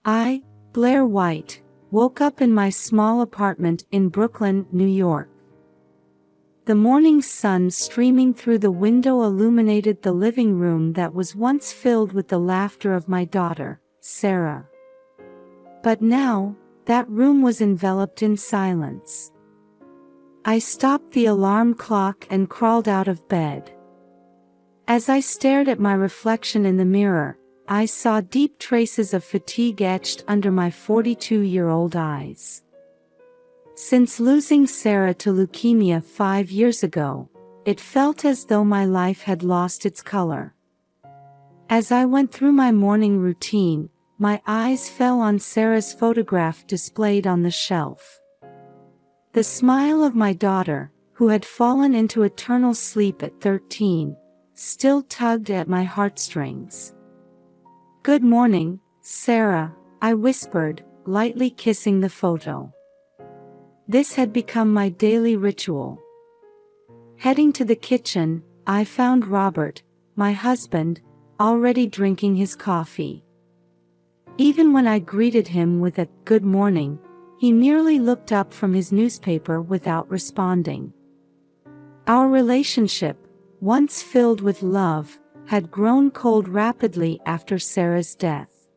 I, Blair White, woke up in my small apartment in Brooklyn, New York. The morning sun streaming through the window illuminated the living room that was once filled with the laughter of my daughter, Sarah. But now, that room was enveloped in silence. I stopped the alarm clock and crawled out of bed. As I stared at my reflection in the mirror, I saw deep traces of fatigue etched under my 42-year-old eyes. Since losing Sarah to leukemia 5 years ago, it felt as though my life had lost its color. As I went through my morning routine, my eyes fell on Sarah's photograph displayed on the shelf. The smile of my daughter, who had fallen into eternal sleep at 13, still tugged at my heartstrings. "Good morning, Sarah," I whispered, lightly kissing the photo. This had become my daily ritual. Heading to the kitchen, I found Robert, my husband, already drinking his coffee. Even when I greeted him with a "good morning," he merely looked up from his newspaper without responding. Our relationship, once filled with love, had grown cold rapidly after Sarah's death.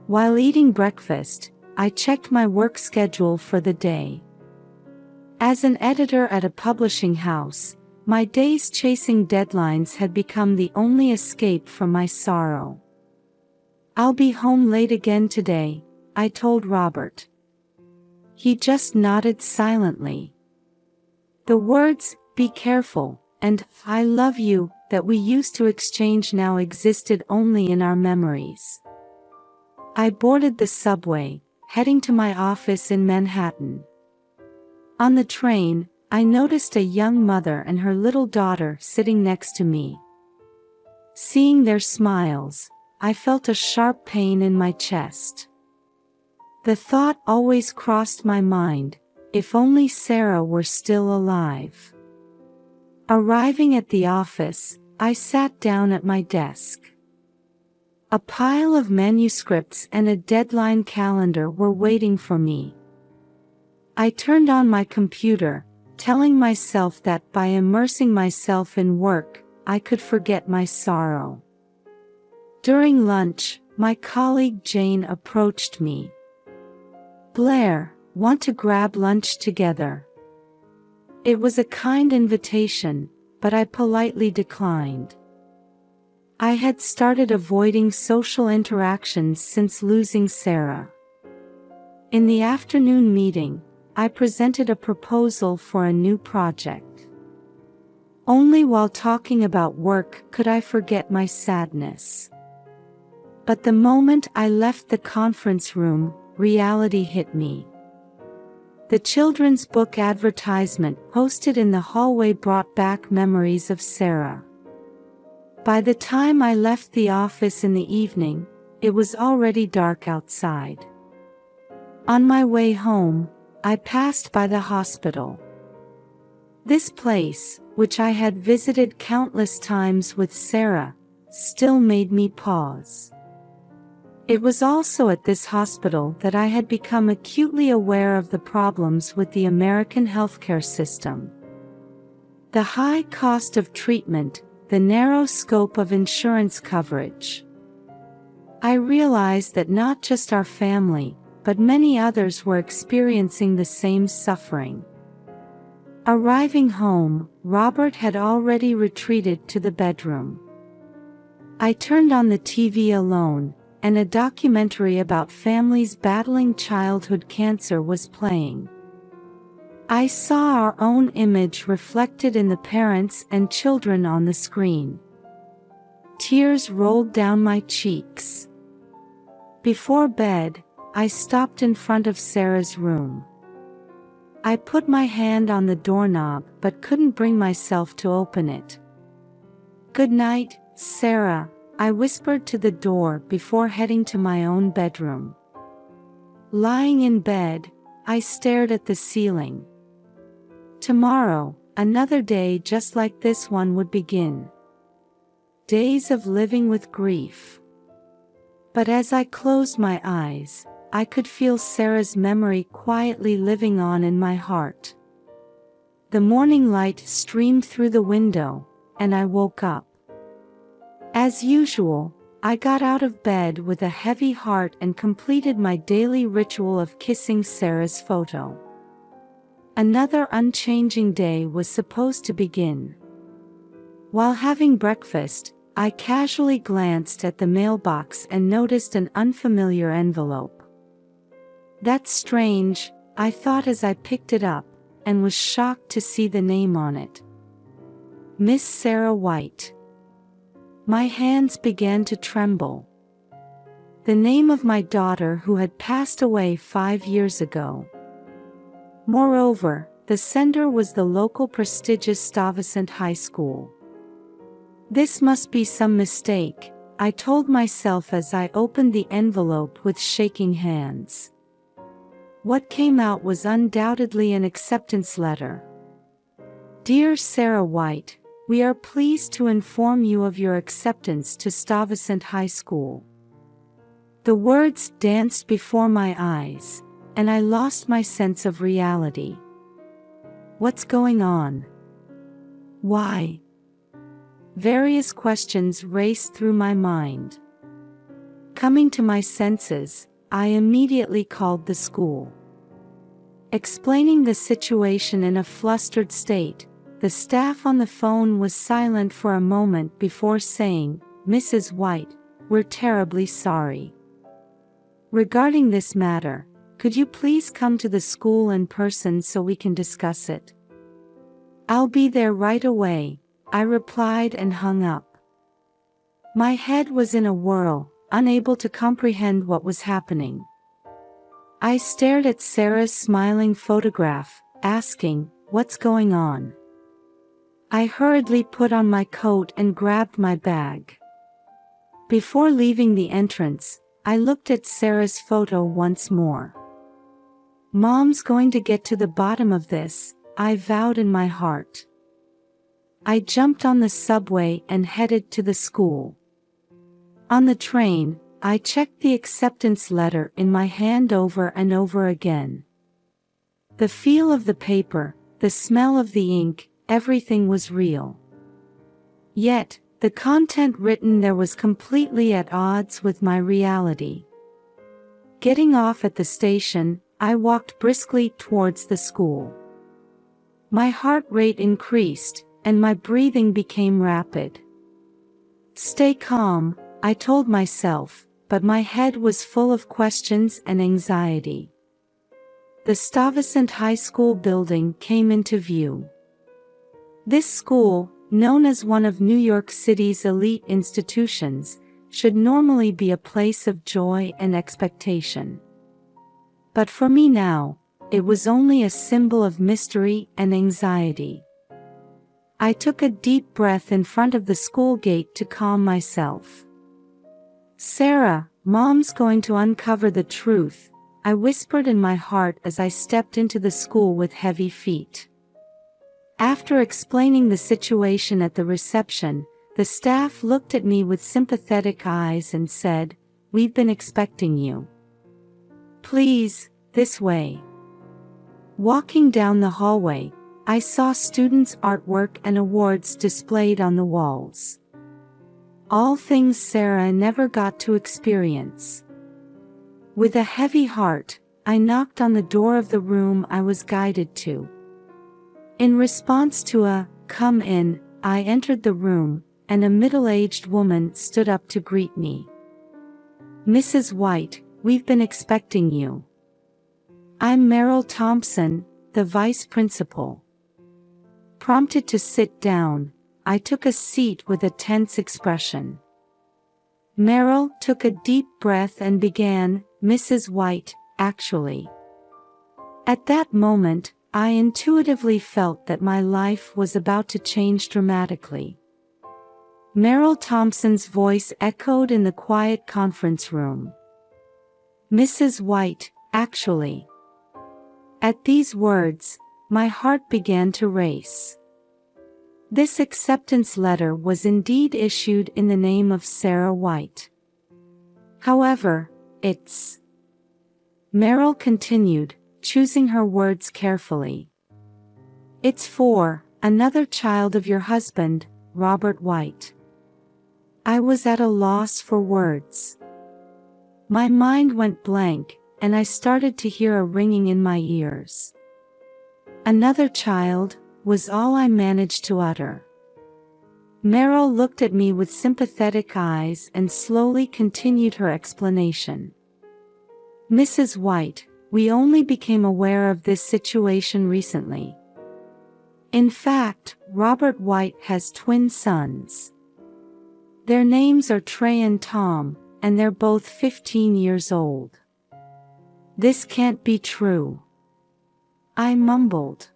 While eating breakfast, I checked my work schedule for the day. As an editor at a publishing house, my days chasing deadlines had become the only escape from my sorrow. "I'll be home late again today," I told Robert. He just nodded silently. The words, "be careful," and "I love you," that we used to exchange now existed only in our memories. I boarded the subway, heading to my office in Manhattan. On the train, I noticed a young mother and her little daughter sitting next to me. Seeing their smiles, I felt a sharp pain in my chest. The thought always crossed my mind, if only Sarah were still alive. Arriving at the office, I sat down at my desk. A pile of manuscripts and a deadline calendar were waiting for me. I turned on my computer, telling myself that by immersing myself in work, I could forget my sorrow. During lunch, my colleague Jane approached me. "Blair, want to grab lunch together?" It was a kind invitation, but I politely declined. I had started avoiding social interactions since losing Sarah. In the afternoon meeting, I presented a proposal for a new project. Only while talking about work could I forget my sadness. But the moment I left the conference room, reality hit me. The children's book advertisement posted in the hallway brought back memories of Sarah. By the time I left the office in the evening, it was already dark outside. On my way home, I passed by the hospital. This place, which I had visited countless times with Sarah, still made me pause. It was also at this hospital that I had become acutely aware of the problems with the American healthcare system. The high cost of treatment, the narrow scope of insurance coverage. I realized that not just our family, but many others were experiencing the same suffering. Arriving home, Robert had already retreated to the bedroom. I turned on the TV alone, and a documentary about families battling childhood cancer was playing. I saw our own image reflected in the parents and children on the screen. Tears rolled down my cheeks. Before bed, I stopped in front of Sarah's room. I put my hand on the doorknob but couldn't bring myself to open it. "Good night, Sarah," I whispered to the door before heading to my own bedroom. Lying in bed, I stared at the ceiling. Tomorrow, another day just like this one would begin. Days of living with grief. But as I closed my eyes, I could feel Sarah's memory quietly living on in my heart. The morning light streamed through the window, and I woke up. As usual, I got out of bed with a heavy heart and completed my daily ritual of kissing Sarah's photo. Another unchanging day was supposed to begin. While having breakfast, I casually glanced at the mailbox and noticed an unfamiliar envelope. "That's strange," I thought as I picked it up, and was shocked to see the name on it. Miss Sarah White. My hands began to tremble. The name of my daughter who had passed away 5 years ago. Moreover, the sender was the local prestigious Stuyvesant High School. This must be some mistake, I told myself as I opened the envelope with shaking hands. What came out was undoubtedly an acceptance letter. "Dear Sarah White, we are pleased to inform you of your acceptance to Stuyvesant High School." The words danced before my eyes, and I lost my sense of reality. What's going on? Why? Various questions raced through my mind. Coming to my senses, I immediately called the school. Explaining the situation in a flustered state, the staff on the phone was silent for a moment before saying, "Mrs. White, we're terribly sorry. Regarding this matter, could you please come to the school in person so we can discuss it?" "I'll be there right away," I replied and hung up. My head was in a whirl, unable to comprehend what was happening. I stared at Sarah's smiling photograph, asking, "What's going on?" I hurriedly put on my coat and grabbed my bag. Before leaving the entrance, I looked at Sarah's photo once more. "Mom's going to get to the bottom of this," I vowed in my heart. I jumped on the subway and headed to the school. On the train, I checked the acceptance letter in my hand over and over again. The feel of the paper, the smell of the ink, everything was real. Yet, the content written there was completely at odds with my reality. Getting off at the station, I walked briskly towards the school. My heart rate increased, and my breathing became rapid. "Stay calm," I told myself, but my head was full of questions and anxiety. The Stuyvesant High School building came into view. This school, known as one of New York City's elite institutions, should normally be a place of joy and expectation. But for me now, it was only a symbol of mystery and anxiety. I took a deep breath in front of the school gate to calm myself. "Sarah, Mom's going to uncover the truth," I whispered in my heart as I stepped into the school with heavy feet. After explaining the situation at the reception, the staff looked at me with sympathetic eyes and said, "We've been expecting you. Please, this way." Walking down the hallway, I saw students' artwork and awards displayed on the walls. All things Sarah never got to experience. With a heavy heart, I knocked on the door of the room I was guided to. In response to a "Come in," I entered the room, and a middle-aged woman stood up to greet me. "Mrs. White, we've been expecting you." "I'm Meryl Thompson, the vice principal." Prompted to sit down, I took a seat with a tense expression. Meryl took a deep breath and began, "Mrs. White, actually." At that moment, I intuitively felt that my life was about to change dramatically. Meryl Thompson's voice echoed in the quiet conference room. "Mrs. White, actually." At these words, my heart began to race. This acceptance letter was indeed issued in the name of Sarah White. However, it's... Meryl continued, choosing her words carefully. It's for another child of your husband, Robert White. I was at a loss for words. My mind went blank, and I started to hear a ringing in my ears. Another child, was all I managed to utter. Meryl looked at me with sympathetic eyes and slowly continued her explanation. Mrs. White, we only became aware of this situation recently. In fact, Robert White has twin sons. Their names are Trey and Tom, and they're both 15 years old. This can't be true. I mumbled.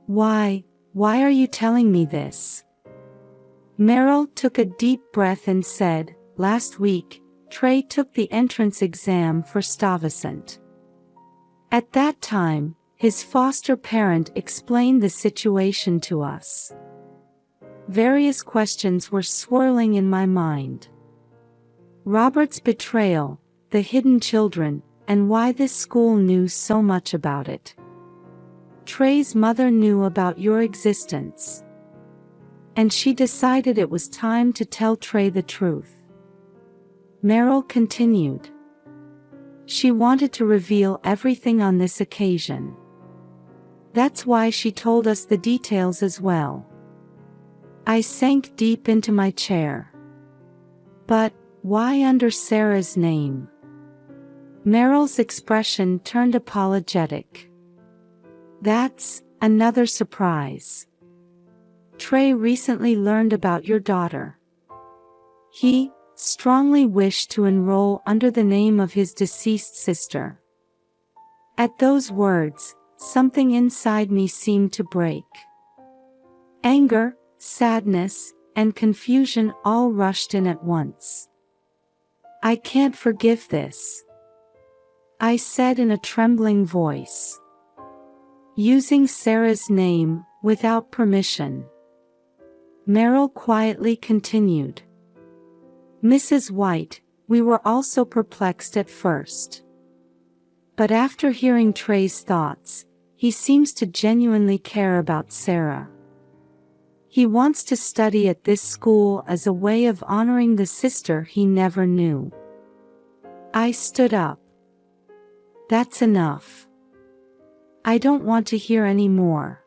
Why are you telling me this? Meryl took a deep breath and said, last week, Trey took the entrance exam for Stuyvesant. At that time, his foster parent explained the situation to us. Various questions were swirling in my mind. Robert's betrayal, the hidden children, and why this school knew so much about it. Trey's mother knew about your existence. And she decided it was time to tell Trey the truth. Meryl continued. She wanted to reveal everything on this occasion. That's why she told us the details as well. I sank deep into my chair. But, why under Sarah's name? Meryl's expression turned apologetic. That's another surprise. Trey recently learned about your daughter. He strongly wished to enroll under the name of his deceased sister. At those words, something inside me seemed to break. Anger, sadness, and confusion all rushed in at once. I can't forgive this, I said in a trembling voice. Using Sarah's name, without permission. Meryl quietly continued. Mrs. White, we were also perplexed at first. But after hearing Trey's thoughts, he seems to genuinely care about Sarah. He wants to study at this school as a way of honoring the sister he never knew. I stood up. That's enough. I don't want to hear any more.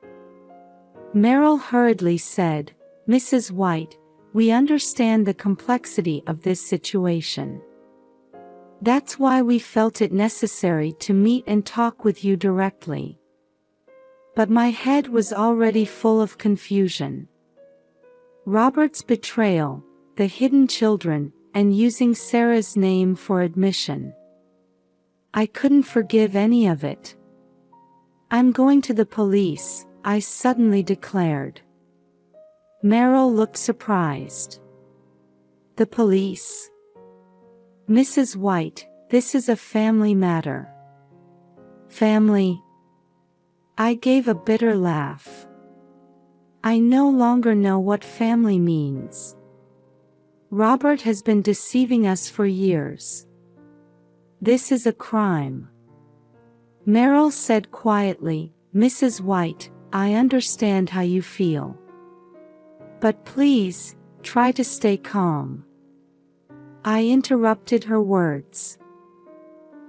Meryl hurriedly said, Mrs. White, we understand the complexity of this situation. That's why we felt it necessary to meet and talk with you directly. But my head was already full of confusion. Robert's betrayal, the hidden children, and using Sarah's name for admission. I couldn't forgive any of it. I'm going to the police, I suddenly declared. Meryl looked surprised. The police? Mrs. White, this is a family matter. Family? I gave a bitter laugh. I no longer know what family means. Robert has been deceiving us for years. This is a crime. Meryl said quietly, Mrs. White, I understand how you feel. But please, try to stay calm. I interrupted her words.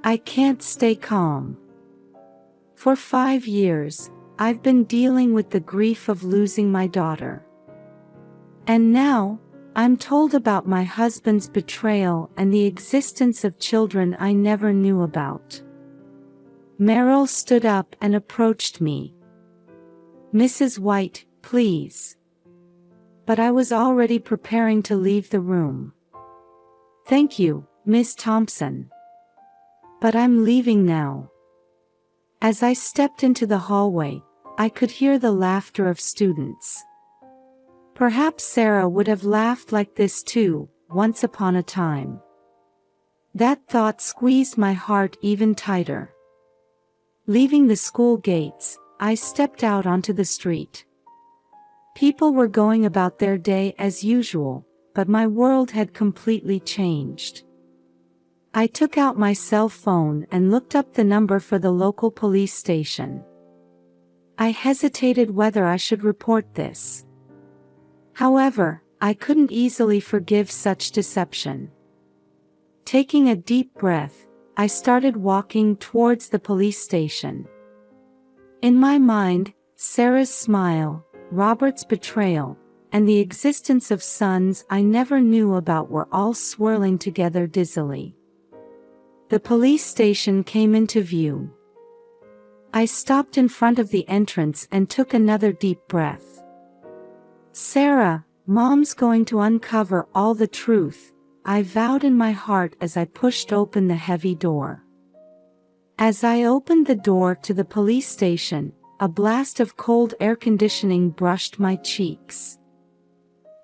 I can't stay calm. For 5 years, I've been dealing with the grief of losing my daughter. And now, I'm told about my husband's betrayal and the existence of children I never knew about. Meryl stood up and approached me. Mrs. White, please. But I was already preparing to leave the room. Thank you, Miss Thompson. But I'm leaving now. As I stepped into the hallway, I could hear the laughter of students. Perhaps Sarah would have laughed like this too, once upon a time. That thought squeezed my heart even tighter. Leaving the school gates, I stepped out onto the street. People were going about their day as usual, but my world had completely changed. I took out my cell phone and looked up the number for the local police station. I hesitated whether I should report this. However, I couldn't easily forgive such deception. Taking a deep breath, I started walking towards the police station. In my mind, Sarah's smile, Robert's betrayal, and the existence of sons I never knew about were all swirling together dizzily. The police station came into view. I stopped in front of the entrance and took another deep breath. "Sarah, Mom's going to uncover all the truth," I vowed in my heart as I pushed open the heavy door. As I opened the door to the police station, a blast of cold air conditioning brushed my cheeks.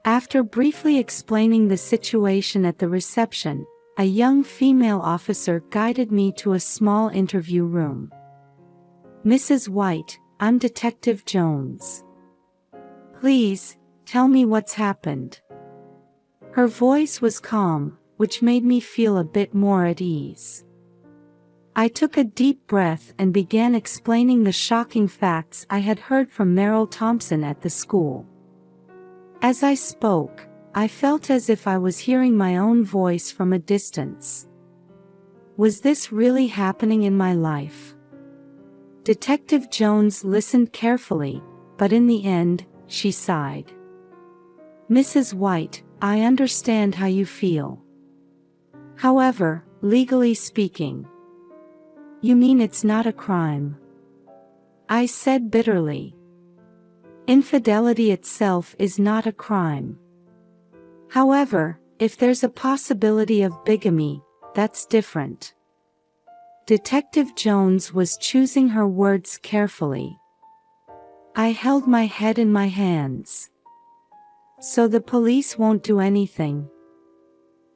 After briefly explaining the situation at the reception, a young female officer guided me to a small interview room. "Mrs. White, I'm Detective Jones. Please, tell me what's happened." Her voice was calm, which made me feel a bit more at ease. I took a deep breath and began explaining the shocking facts I had heard from Meryl Thompson at the school. As I spoke, I felt as if I was hearing my own voice from a distance. Was this really happening in my life? Detective Jones listened carefully, but in the end, she sighed. "Mrs. White, I understand how you feel. However, legally speaking..." "You mean it's not a crime?" I said bitterly. "Infidelity itself is not a crime. However, if there's a possibility of bigamy, that's different." Detective Jones was choosing her words carefully. I held my head in my hands. "So the police won't do anything?"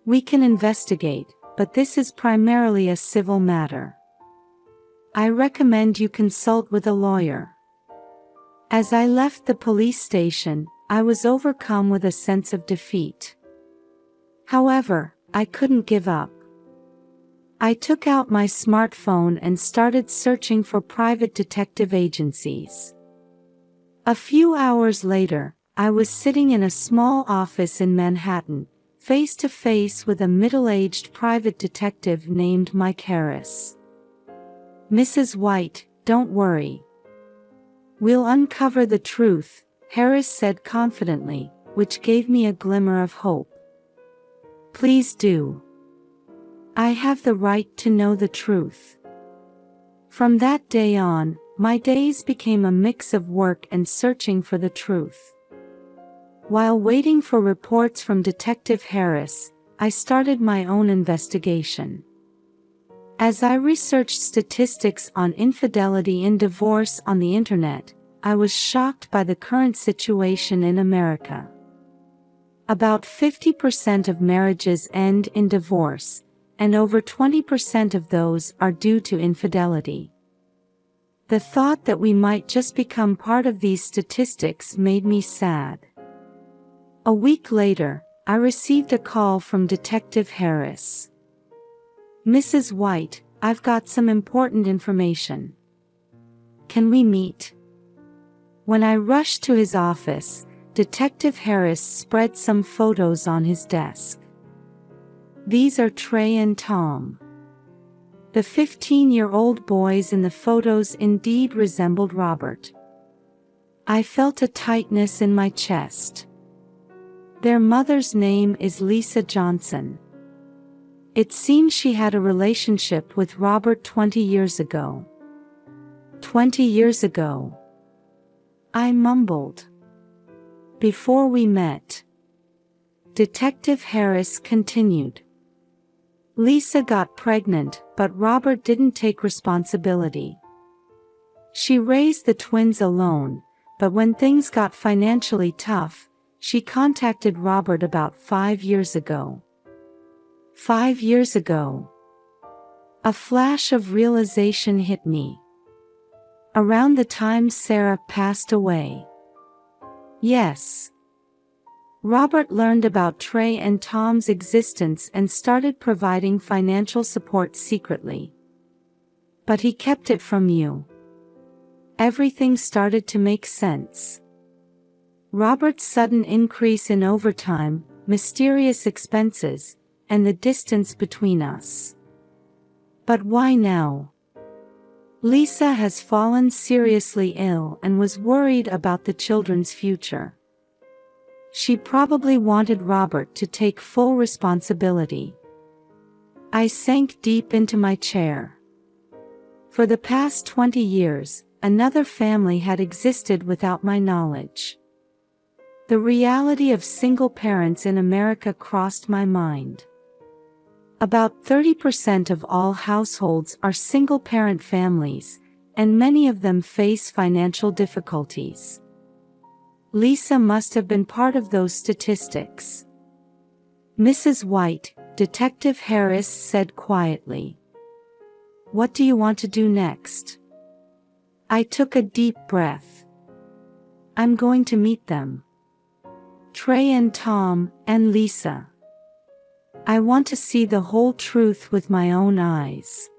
"We can investigate, but this is primarily a civil matter. I recommend you consult with a lawyer." As I left the police station, I was overcome with a sense of defeat. However, I couldn't give up. I took out my smartphone and started searching for private detective agencies. A few hours later, I was sitting in a small office in Manhattan, face to face with a middle-aged private detective named Mike Harris. "Mrs. White, don't worry. We'll uncover the truth," Harris said confidently, which gave me a glimmer of hope. "Please do. I have the right to know the truth." From that day on, my days became a mix of work and searching for the truth. While waiting for reports from Detective Harris, I started my own investigation. As I researched statistics on infidelity in divorce on the internet, I was shocked by the current situation in America. About 50% of marriages end in divorce, and over 20% of those are due to infidelity. The thought that we might just become part of these statistics made me sad. A week later, I received a call from Detective Harris. "Mrs. White, I've got some important information. Can we meet?" When I rushed to his office, Detective Harris spread some photos on his desk. "These are Trey and Tom." The 15-year-old boys in the photos indeed resembled Robert. I felt a tightness in my chest. Their mother's name is Lisa Johnson. It seemed she had a relationship with Robert 20 years ago. 20 years ago. I mumbled. "Before we met." Detective Harris continued. "Lisa got pregnant, but Robert didn't take responsibility. She raised the twins alone, but when things got financially tough, she contacted Robert about 5 years ago." 5 years ago. A flash of realization hit me. Around the time Sarah passed away. Yes. Robert learned about Trey and Tom's existence and started providing financial support secretly. But he kept it from you. Everything started to make sense. Robert's sudden increase in overtime, mysterious expenses, and the distance between us. But why now? Lisa has fallen seriously ill and was worried about the children's future. She probably wanted Robert to take full responsibility. I sank deep into my chair. For the past 20 years, another family had existed without my knowledge. The reality of single parents in America crossed my mind. About 30% of all households are single-parent families, and many of them face financial difficulties. Lisa must have been part of those statistics. "Mrs. White," Detective Harris said quietly. "What do you want to do next?" I took a deep breath. "I'm going to meet them. Trey and Tom, and Lisa. I want to see the whole truth with my own eyes."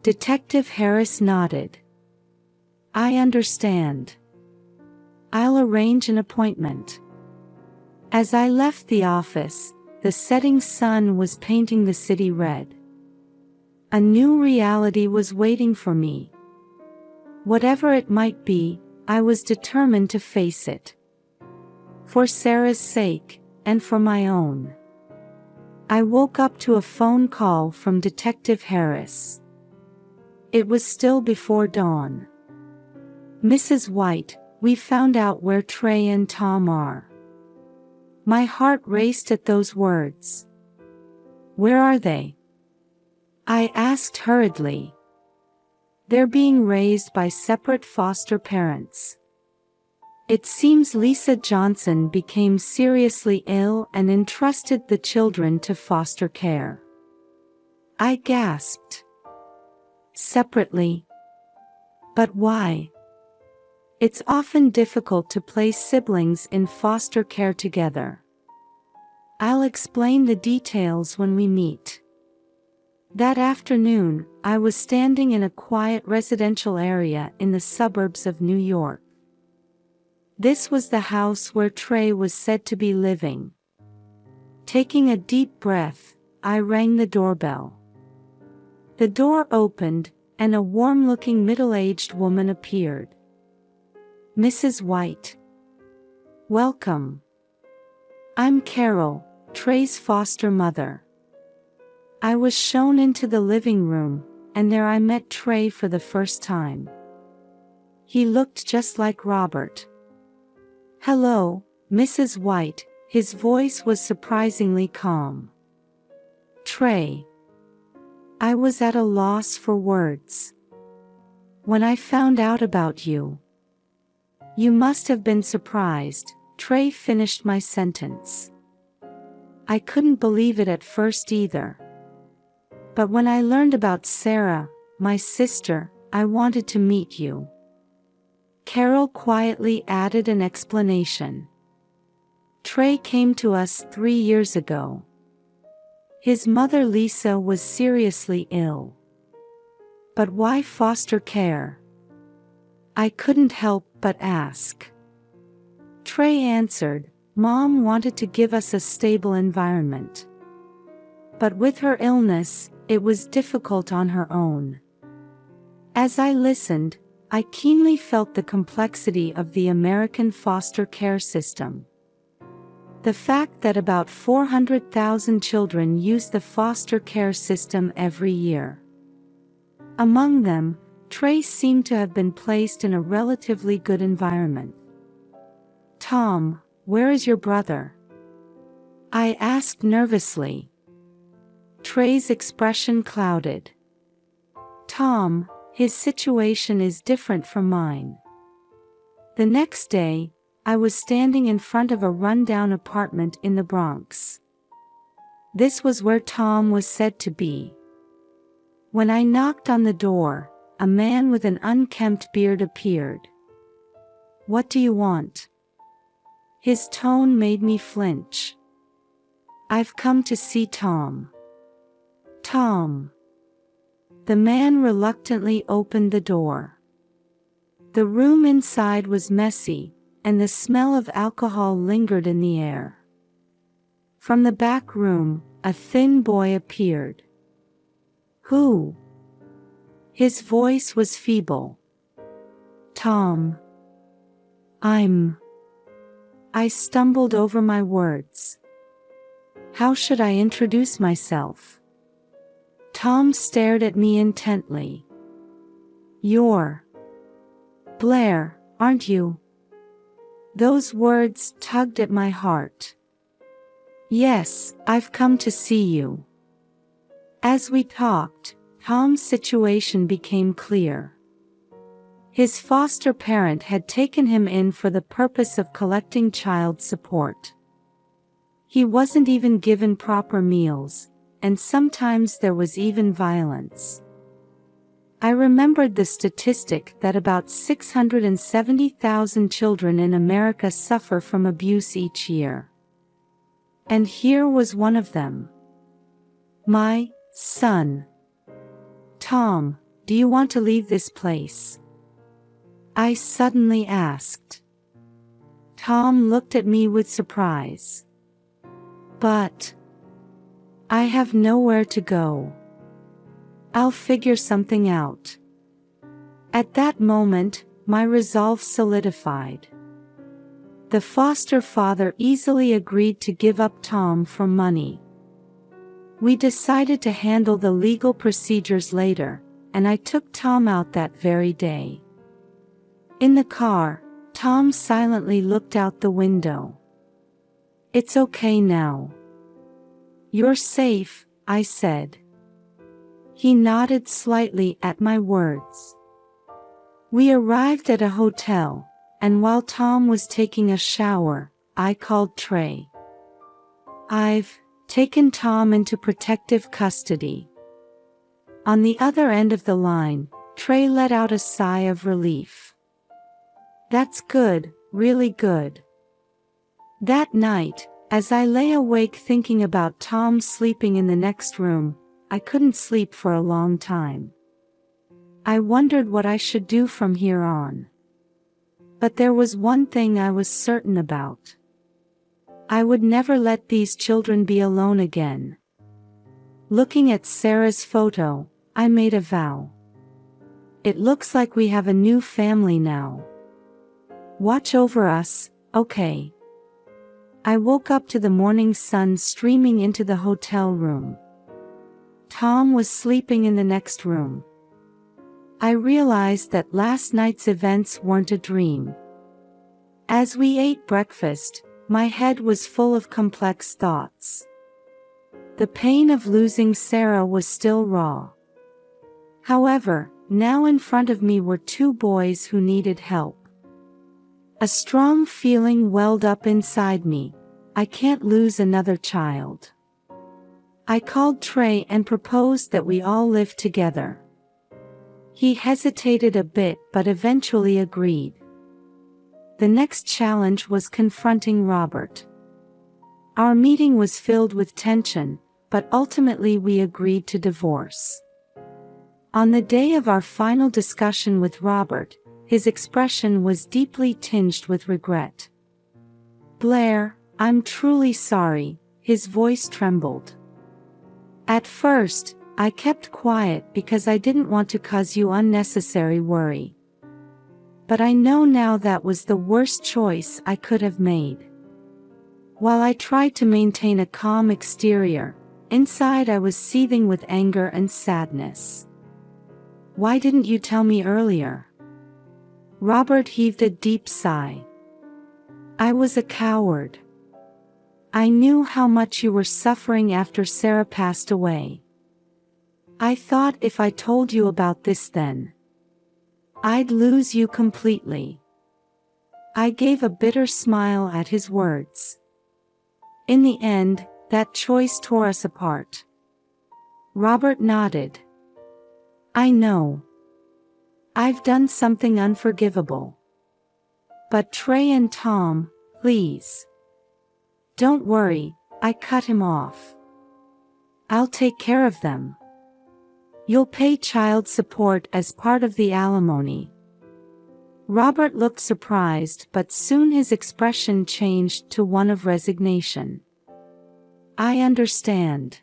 Detective Harris nodded. "I understand. I'll arrange an appointment." As I left the office, the setting sun was painting the city red. A new reality was waiting for me. Whatever it might be, I was determined to face it. For Sarah's sake, and for my own. I woke up to a phone call from Detective Harris. It was still before dawn. "Mrs. White, we found out where Trey and Tom are." My heart raced at those words. "Where are they?" I asked hurriedly. "They're being raised by separate foster parents. It seems Lisa Johnson became seriously ill and entrusted the children to foster care." I gasped. "Separately? But why?" It's often difficult to place siblings in foster care together. I'll explain the details when we meet. That afternoon, I was standing in a quiet residential area in the suburbs of New York. This was the house where Trey was said to be living. Taking a deep breath, I rang the doorbell. The door opened, and a warm-looking middle-aged woman appeared. "Mrs. White. Welcome. I'm Carol, Trey's foster mother." I was shown into the living room, and there I met Trey for the first time. He looked just like Robert. "Hello, Mrs. White," his voice was surprisingly calm. "Trey." I was at a loss for words. "When I found out about you." "You must have been surprised," Trey finished my sentence. I couldn't believe it at first either. "But when I learned about Sarah, my sister, I wanted to meet you." Carol quietly added an explanation. "Trey came to us 3 years ago. His mother Lisa was seriously ill." "But why foster care?" I couldn't help but ask. Trey answered, "Mom wanted to give us a stable environment. But with her illness, it was difficult on her own." As I listened, I keenly felt the complexity of the American foster care system. The fact that about 400,000 children use the foster care system every year. Among them, Trey seemed to have been placed in a relatively good environment. "Tom, where is your brother?" I asked nervously. Trey's expression clouded. "Tom, his situation is different from mine." The next day, I was standing in front of a rundown apartment in the Bronx. This was where Tom was said to be. When I knocked on the door, a man with an unkempt beard appeared. "What do you want?" His tone made me flinch. "I've come to see Tom." "Tom." The man reluctantly opened the door. The room inside was messy, and the smell of alcohol lingered in the air. From the back room, a thin boy appeared. "Who?" His voice was feeble. "Tom." I stumbled over my words. How should I introduce myself? Tom stared at me intently. "You're Blair, aren't you?" Those words tugged at my heart. "Yes, I've come to see you." As we talked, Tom's situation became clear. His foster parent had taken him in for the purpose of collecting child support. He wasn't even given proper meals, and sometimes there was even violence. I remembered the statistic that about 670,000 children in America suffer from abuse each year. And here was one of them. My son. "Tom, do you want to leave this place?" I suddenly asked. Tom looked at me with surprise. "But I have nowhere to go. I'll figure something out." At that moment, my resolve solidified. The foster father easily agreed to give up Tom for money. We decided to handle the legal procedures later, and I took Tom out that very day. In the car, Tom silently looked out the window. "It's okay now. You're safe," I said. He nodded slightly at my words. We arrived at a hotel, and while Tom was taking a shower, I called Trey. "I've taken Tom into protective custody." On the other end of the line, Trey let out a sigh of relief. "That's good, really good." That night, as I lay awake thinking about Tom sleeping in the next room, I couldn't sleep for a long time. I wondered what I should do from here on. But there was one thing I was certain about. I would never let these children be alone again. Looking at Sarah's photo, I made a vow. "It looks like we have a new family now. Watch over us, okay?" I woke up to the morning sun streaming into the hotel room. Tom was sleeping in the next room. I realized that last night's events weren't a dream. As we ate breakfast, my head was full of complex thoughts. The pain of losing Sarah was still raw. However, now in front of me were two boys who needed help. A strong feeling welled up inside me. I can't lose another child. I called Trey and proposed that we all live together. He hesitated a bit but eventually agreed. The next challenge was confronting Robert. Our meeting was filled with tension, but ultimately we agreed to divorce. On the day of our final discussion with Robert, his expression was deeply tinged with regret. "Blair, I'm truly sorry," his voice trembled. At first, I kept quiet because I didn't want to cause you unnecessary worry. But I know now that was the worst choice I could have made. While I tried to maintain a calm exterior, inside I was seething with anger and sadness. "Why didn't you tell me earlier?" Robert heaved a deep sigh. "I was a coward. I knew how much you were suffering after Sarah passed away. I thought if I told you about this then, I'd lose you completely." I gave a bitter smile at his words. In the end, that choice tore us apart. Robert nodded. "I know. I've done something unforgivable. But Trey and Tom, Please. Don't worry, I cut him off. I'll take care of them. You'll pay child support as part of the alimony. Robert looked surprised, but soon his expression changed to one of resignation. I understand.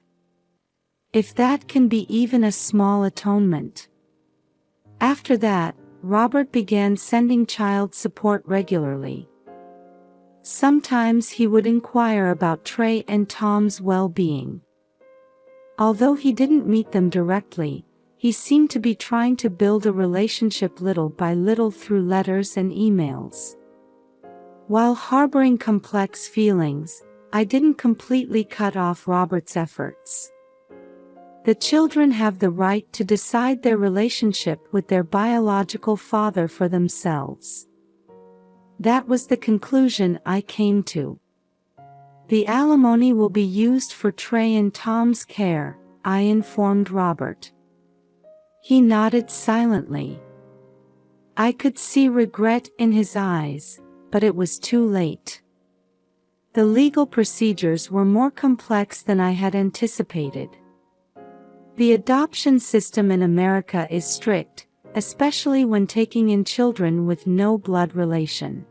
If that can be even a small atonement. After that, Robert began sending child support regularly. Sometimes he would inquire about Trey and Tom's well-being. Although he didn't meet them directly, he seemed to be trying to build a relationship little by little through letters and emails. While harboring complex feelings, I didn't completely cut off Robert's efforts. The children have the right to decide their relationship with their biological father for themselves. That was the conclusion I came to. The alimony will be used for Trey and Tom's care, I informed Robert. He nodded silently. I could see regret in his eyes, but it was too late. The legal procedures were more complex than I had anticipated. The adoption system in America is strict, especially when taking in children with no blood relation.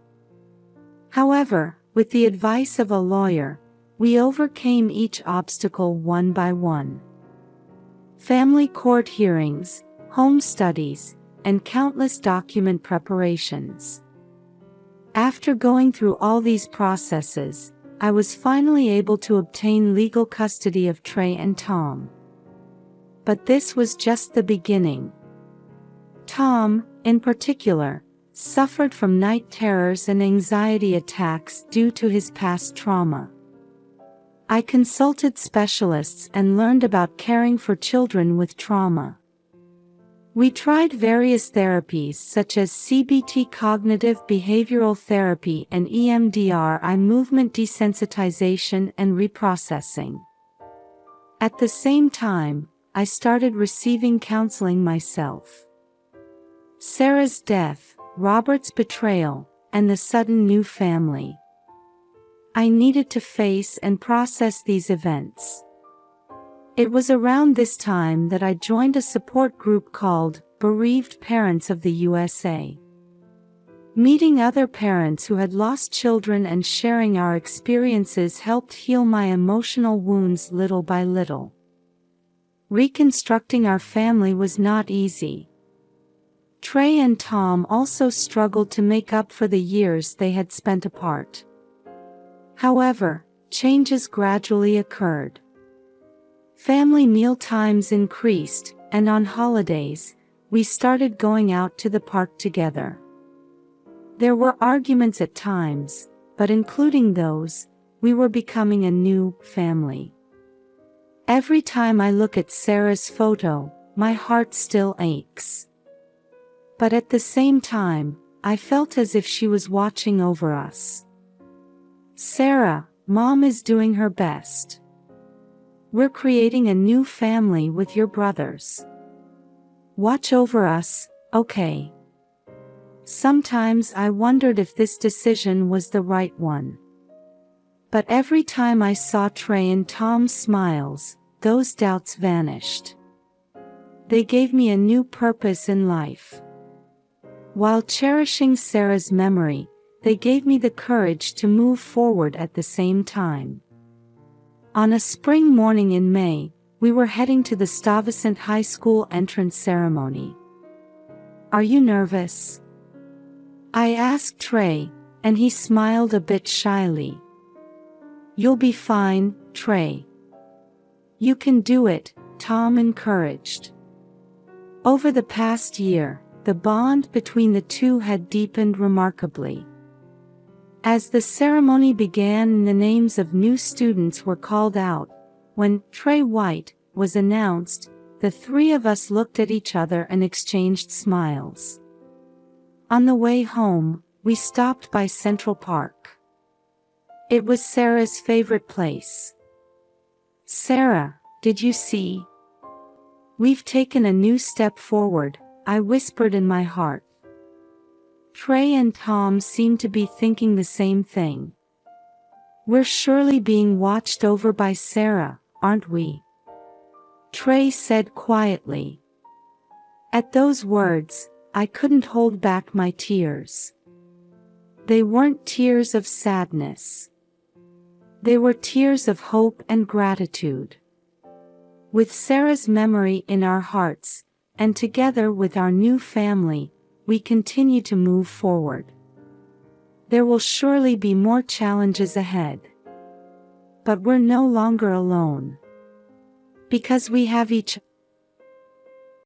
However, with the advice of a lawyer, we overcame each obstacle one by one. Family court hearings, home studies, and countless document preparations. After going through all these processes, I was finally able to obtain legal custody of Trey and Tom. But this was just the beginning. Tom, in particular, suffered from night terrors and anxiety attacks due to his past trauma. I consulted specialists and learned about caring for children with trauma. We tried various therapies such as CBT, cognitive behavioral therapy, and EMDR, eye movement desensitization and reprocessing. At the same time, I started receiving counseling myself. Sarah's death, Robert's betrayal, and the sudden new family. I needed to face and process these events. It was around this time that I joined a support group called Bereaved Parents of the USA. Meeting other parents who had lost children and sharing our experiences helped heal my emotional wounds little by little. Reconstructing our family was not easy. Trey and Tom also struggled to make up for the years they had spent apart. However, changes gradually occurred. Family meal times increased, and on holidays, we started going out to the park together. There were arguments at times, but including those, we were becoming a new family. Every time I look at Sarah's photo, my heart still aches. But at the same time, I felt as if she was watching over us. Sarah, Mom is doing her best. We're creating a new family with your brothers. Watch over us, okay? Sometimes I wondered if this decision was the right one. But every time I saw Trey and Tom's smiles, those doubts vanished. They gave me a new purpose in life. While cherishing Sarah's memory, they gave me the courage to move forward at the same time. On a spring morning in May, we were heading to the Stuyvesant High School entrance ceremony. Are you nervous? I asked Trey, and he smiled a bit shyly. You'll be fine, Trey. You can do it, Tom encouraged. Over the past year, the bond between the two had deepened remarkably. As the ceremony began and the names of new students were called out, when Trey White was announced, the three of us looked at each other and exchanged smiles. On the way home, we stopped by Central Park. It was Sarah's favorite place. Sarah, did you see? We've taken a new step forward, I whispered in my heart. Trey and Tom seemed to be thinking the same thing. We're surely being watched over by Sarah, aren't we? Trey said quietly. At those words, I couldn't hold back my tears. They weren't tears of sadness. They were tears of hope and gratitude. With Sarah's memory in our hearts, and together with our new family, we continue to move forward. There will surely be more challenges ahead. But we're no longer alone. Because we have each